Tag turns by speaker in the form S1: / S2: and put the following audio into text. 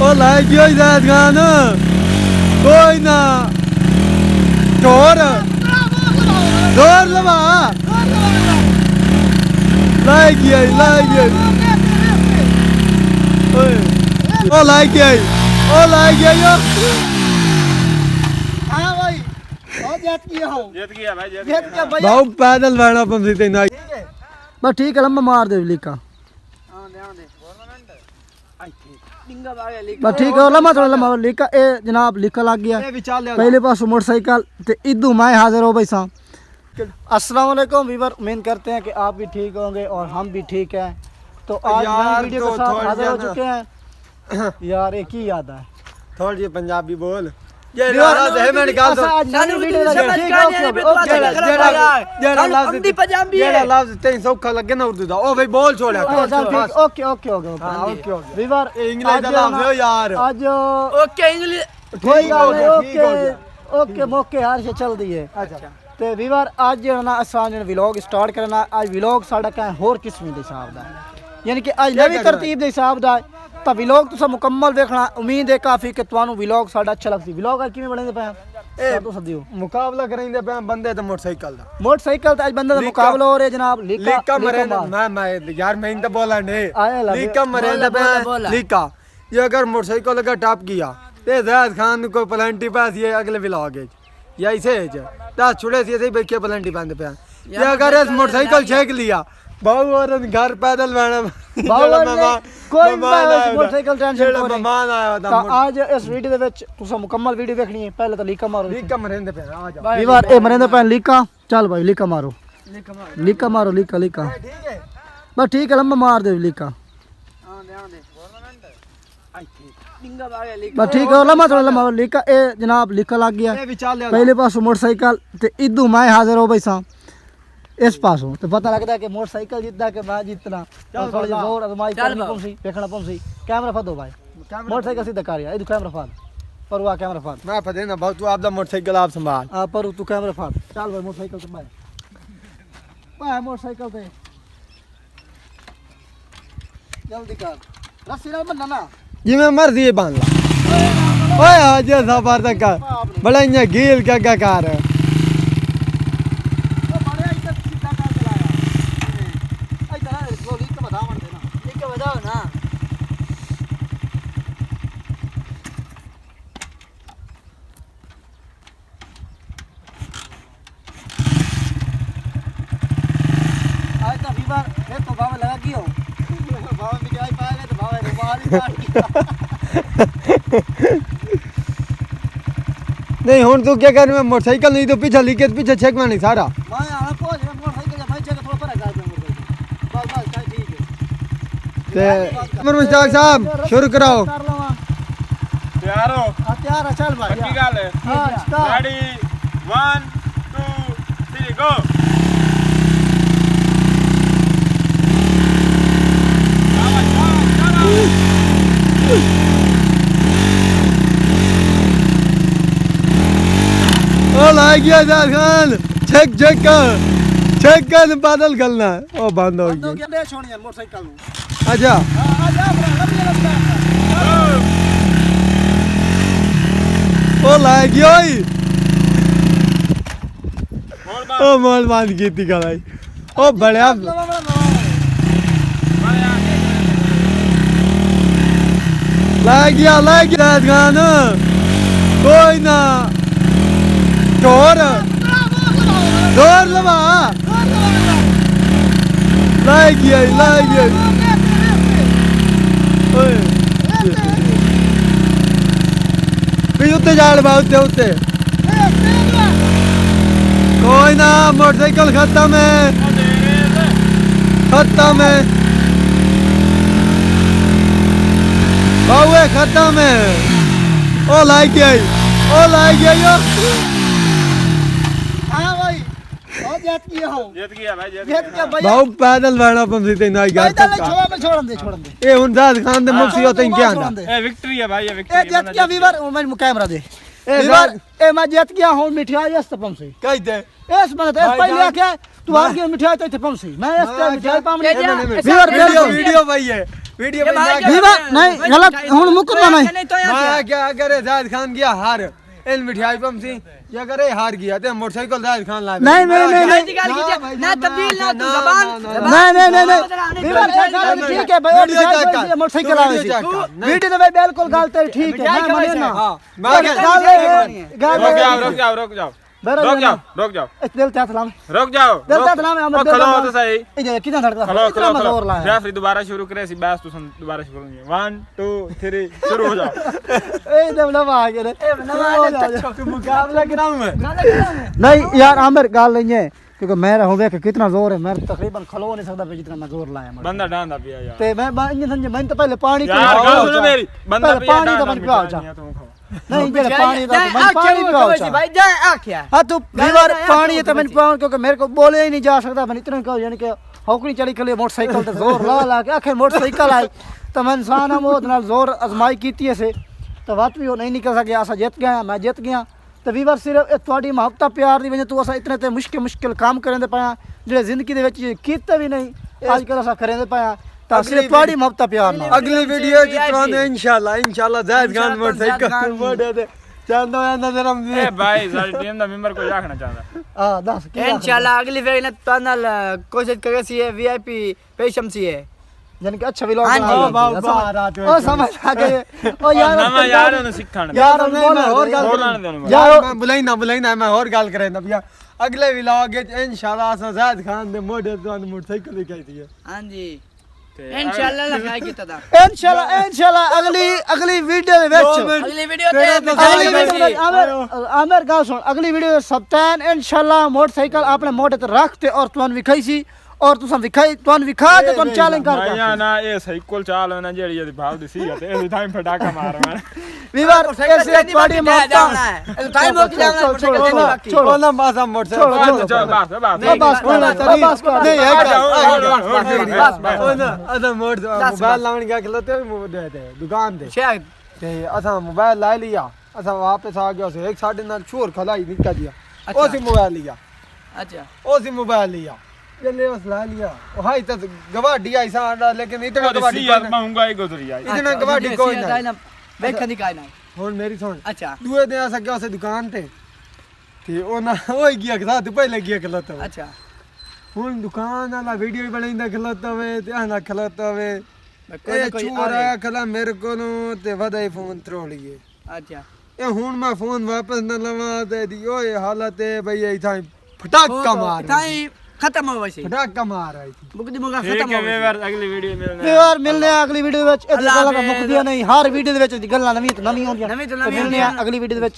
S1: ओ like यो जायद खान कोई ना जोर जोर लवा लाइक ये ओ लाइक ये यो
S2: हां भाई और जीत गया भाई
S1: भाऊ पैदल बैठना पंसी तेना
S2: ठीक है बस ठीक है लंबा मार दे लीका बस ठीक है लम्हा थोड़ा लम्हा लिखा ए जनाब लिखा लग गया पहले पास मोटरसाइकिल ते इदू मैं हाजिर हो भाई साहब अस्सलाम वालेकुम वीवर उम्मीद करते हैं कि आप भी ठीक होंगे और हम भी ठीक हैं तो आज नई वीडियो के साथ हाजिर हो चुके हैं यार एक ही याद है
S1: थोड़ी पंजाबी बोल ये नाराज है मैं निकाल दो
S2: नई वीडियो
S1: जेड़ा लफ्ज तेन सौखा लगे ना उर्दू दा ओ भाई बोल छोड़या
S2: okay okay okay viewer
S1: English दा लफ्ज हो यार
S2: आज
S3: ओके इंग्लिश
S2: कोई गल नहीं ओके ओके मौके हर से चल दी है अच्छा ते वीवर आज ना असान व्लॉग स्टार्ट करना आज व्लॉग साडा कहीं होर किस्म दे हिसाब दा यानी कि आज नवी तरतीब दे हिसाब दा तो व्लॉग तुसा मुकम्मल देखना उम्मीद है काफी कि तुहानू व्लॉग साडा अच्छा लगसी व्लॉग आज किवें बनेंदे पे ए तो सदियो
S1: मुकाबला करेंदे पे बंदे ते मोटरसाइकिल
S2: दा आज बंदे दा मुकाबला हो रे जनाब
S1: लीका मरेंदे मैं यार मैं इन तो बोला नहीं लीका मरेंदे पे लीका ये अगर मोटरसाइकिल लगा टॉप किया ते जायद खान को प्लेंटी पास ये अगले व्लॉग है या ऐसे है ता छुड़े से बैठे प्लेंटी पांदे पे ये अगर इस मोटरसाइकिल छेक लिया बाबू और घर पैदल बैठना
S2: कोई मोटरसाइकिल टेंशन
S1: कोई मेहमान आया
S2: था आज इस वीडियो दे विच तुसा मुकम्मल वीडियो देखनी है पहले तो लीका मारो
S1: लीका मरेंदे पे आ जा
S2: वीवर ए मरेंदे पे लीका चल भाई लीका मारो लीका
S1: ठीक है
S2: बस ठीक है लंबा मार दे लीका बस ठीक है लंबा थोड़ा लंबा लीका ए जनाब लिखा लग गया पहले पास मोटरसाइकिल ते इदू मैं हाजिर हो भाई साहब इस पास तो पता लगता है कि मोटरसाइकिल जीतता कि मैं जीतना थोड़ा जोर आजमाई करनी पौंसी देखना पौंसी कैमरा फदो भाई मोटरसाइकिल सीधा कर यार इधर कैमरा फाड़ पर वो कैमरा फाड़
S1: मैं फदे ना बहुत तू आप दा मोटरसाइकिल आप संभाल
S2: आ पर तू कैमरा फाड़ चल भाई मोटरसाइकिल संभाल भाई मोटरसाइकिल पे जल्दी कर रस्सी ना बनना ना
S1: जिवें मर्जी है बांध ला ओए आज सफर तक बड़ा इया गील क्या कर नहीं हुन तू क्या कर मैं मोटरसाइकिल नहीं तो पीछे लीके पीछे छेकवा नहीं सारा
S2: मैं आना पहुंच रहा मोटरसाइकिल भाई छेक थोड़ा पर कर दे बस ठीक है
S1: ते अमर मुश्ताक साहब शुरू कराओ
S2: तैयार हो तैयार है चल भाई
S3: पक्की गल है
S2: हां
S3: रेडी 1 2 3 गो
S1: ओ लाइक या जायद खान चेक कर बादल गलना ओ बंद हो गया
S2: क्या छोड़िया मोटरसाइकिल
S1: अच्छा ओ लाइक योई ओ मोल बांध की थी भाई ओ बढ़िया लाइक जायद खान कोई ना जोर लवा लाइक भी उत्ते जाल बा उत्ते कोई ना मोटरसाइकिल खत्म है बाबू खत्म है ओ लाइक यो
S3: जीत गया भाई
S1: भाऊ पैदल बैठना पंसी तेना यार
S2: छोड़ दे
S1: ए हुन जायद खान दे मुक्सी होते क्या आंदा
S3: ए विक्ट्री है भाई ये
S2: ए
S3: विक्ट्री
S2: जीत गया वीवर मैं कैमरा दे वीवर ए मैं जीत गया हूं मिठाई इस तपम से
S1: कहते
S2: इस बंदे ते पहले आखे तू आ गया मिठाई तो इथे पहुंची मैं इस ते मिठाई पामने
S1: वीडियो भाई है वीडियो
S2: नहीं गलत हुन मुकरना नहीं
S1: मैं क्या अगर जायद खान गया हार इन मिठाई पमसी या करे हार गया ते मोटरसाइकिल जायद खान ला
S2: नहीं
S4: ना तब्दील ना तू जबान
S2: नहीं ठीक है भाई मोटरसाइकिल आ गई वीडियो तो भाई बिल्कुल गलत है ठीक है मैं माने ना
S3: रुक जाओ
S2: दिल ते हाथ लाम
S3: रुक जाओ
S2: दिल ते हाथ लाम
S3: खलो तो सही
S2: ये कितना धड़का
S3: खलो
S2: जोर लाया
S3: रेफरी दोबारा शुरू करे सी बस तुम दोबारा शुरू करेंगे 1 2 3 शुरू हो जाओ
S2: ए दम आ गए
S1: तो मुकाबला कराऊं मैं
S2: नहीं यार आमिर गाल नहीं है क्योंकि मेरा हो कि कितना जोर है मैं तकरीबन खलो नहीं सकता जितना मैं जोर लाया
S3: बंदा डांदा पिया यार
S2: ते मैं मैं तो पहले पानी
S3: यार गल सुनो मेरी बंदा पिया
S2: पानी तो मन पिया जा नहीं मेरे पानी तो मैं पानी पिया
S4: भाई जाए आख्या
S2: हां तू दीवार पानी है तो मैं पिया क्योंकि मेरे को बोले ही नहीं जा सकता मैं इतना कहो यानी कि हौकड़ी चढ़ी के लिए मोटरसाइकिल ते जोर ला के आखिर मोटरसाइकिल आई तो मैं इंसान हम ओद नाल जोर आजमाई कीती से तो बात भी वो नहीं निकल सके असा जीत गया मैं जीत गया तो वीवर सिर्फ थोड़ी मोहब्बत प्यार दी वजह तू असा इतने ते मुश्किल काम करेंदे पाया जेड़े जिंदगी दे विच कीते भी नहीं आजकल असा करेंदे पाया तो सिर्फ थोड़ी मोहब्बत प्यार ना
S1: अगली वीडियो जितने इंशाल्लाह जायद खान मोटरसाइकिल मोड़े दे चंदो नजर हम
S3: ए भाई सारी टीम दा मेंबर को आखना चाहता
S2: हां दस
S4: इंशाल्लाह अगली बार ना तनल कोशिश करे सी है वीआईपी पेशम सी है
S2: यानी कि अच्छा व्लॉग
S1: ओ
S2: समझ आ गए ओ यार
S3: नवा यार ने सिखाना
S2: यार और
S3: गल
S2: यार
S1: मैं बुलाइना मैं और गल करेंदा भैया अगले व्लॉग इंशाल्लाह असा जायद खान दे मोड़े तो मोटरसाइकिल दिखाई थी
S4: हां जी इंशाल्लाह लगाई किता दा
S2: इंशाल्लाह अगली वीडियो दे विच
S4: अगली वीडियो ते
S2: आमिर गाल सुन अगली वीडियो सप्तान इंशाल्लाह मोटरसाइकिल अपने मोटे ते रखते और तुन विखाई सी और तुसा विखाई तुन विखा के तुन चैलेंज कर
S3: ना ना ए साइकिल चाल ना जेड़ी ये भाव दी सी ते ए टाइम फटाका मार मैं
S2: वीवर ऐसे थोड़ी मोहब्बत
S4: टाइम हो गया मोटरसाइकिल
S1: छोड़ो ना बासा मोटरसाइकिल
S2: बस
S1: नहीं है असा मोबाइल लावन गया खलोते दुकान दे
S4: शायद
S1: ते असा मोबाइल ला लिया असा वापस आ गया उसे एक साढ़े नाल छोर खलाई निकल दिया ओसी मोबाइल लिया
S4: अच्छा
S1: ओसी मोबाइल लिया चले उस ला लिया ओ हाई तो गवाडी आई सा लेकिन इतना गवाडी
S3: यार महंगाई गुजरी आई
S1: इतना गवाडी कोई नहीं
S4: देखा नहीं काय ना
S1: हुन मेरी सुन
S4: अच्छा
S1: दूए दिन आ गया उसे दुकान ते ओ ना ओई गया था तू पहले गया खलोता
S4: अच्छा
S1: हुन दुकान वाला वीडियो भी बनाइंदा खलोता वे ते आना खलोता वे
S4: कोई कोई
S1: चोर आया खला मेरे को ते वदाई फोन त्रो लिए
S4: अच्छा
S1: ए हुन मैं फोन वापस न लवा दे दी ओए हालत है भई ए थाई फटाका मार
S4: ताई खत्म हो वैसे
S1: फटाका मार आई थी
S4: मुकदी मुगा
S3: ठीक
S4: खत्म
S3: है
S4: हो
S3: वेवर अगली वीडियो मिलने
S2: वीवर मिलने अगली वीडियो विच ए गल्ला मुकदियां नहीं हर वीडियो दे विच गल्ला नवी होंदियां
S4: नवीं तो नवीं
S2: मिलने अगली वीडियो दे विच